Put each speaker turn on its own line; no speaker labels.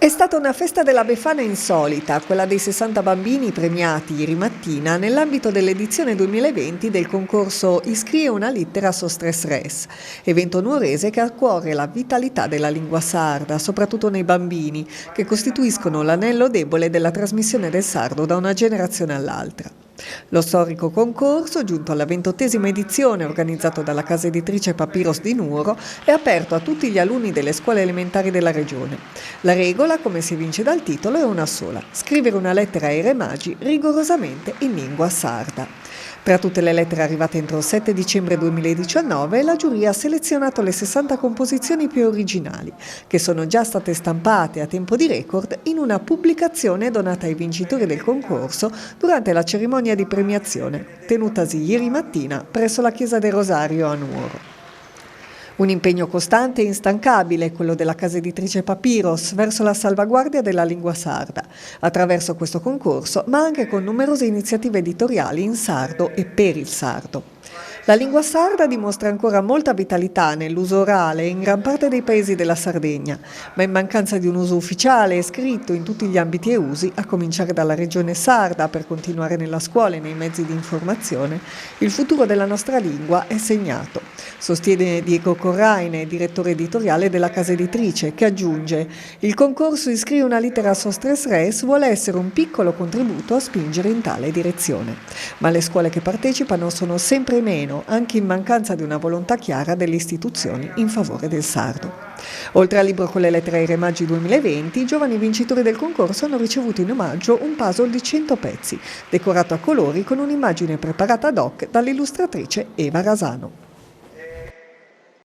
È stata una festa della Befana insolita, quella dei 60 bambini premiati ieri mattina nell'ambito dell'edizione 2020 del concorso Iscrie una lettera so stress res, evento nuorese che ha a cuore la vitalità della lingua sarda, soprattutto nei bambini, che costituiscono l'anello debole della trasmissione del sardo da una generazione all'altra. Lo storico concorso, giunto alla 28ª edizione organizzato dalla casa editrice Papiros di Nuoro, è aperto a tutti gli alunni delle scuole elementari della regione. La regola, come si evince dal titolo, è una sola: scrivere una lettera ai Re Magi rigorosamente in lingua sarda. Tra tutte le lettere arrivate entro il 7 dicembre 2019, la giuria ha selezionato le 60 composizioni più originali, che sono già state stampate a tempo di record in una pubblicazione donata ai vincitori del concorso durante la cerimonia di premiazione, tenutasi ieri mattina presso la Chiesa del Rosario a Nuoro. Un impegno costante e instancabile, quello della casa editrice Papiros, verso la salvaguardia della lingua sarda, attraverso questo concorso, ma anche con numerose iniziative editoriali in sardo e per il sardo. La lingua sarda dimostra ancora molta vitalità nell'uso orale in gran parte dei paesi della Sardegna, ma in mancanza di un uso ufficiale e scritto in tutti gli ambiti e usi, a cominciare dalla regione sarda per continuare nella scuola e nei mezzi di informazione, il futuro della nostra lingua è segnato, sostiene Diego Corraine, direttore editoriale della casa editrice, che aggiunge: il concorso Iscrie una lettera so stress res vuole essere un piccolo contributo a spingere in tale direzione, ma le scuole che partecipano sono sempre meno, anche in mancanza di una volontà chiara delle istituzioni in favore del sardo. Oltre al libro con le lettere ai Re Magi 2020, i giovani vincitori del concorso hanno ricevuto in omaggio un puzzle di 100 pezzi, decorato a colori con un'immagine preparata ad hoc dall'illustratrice Eva Rasano.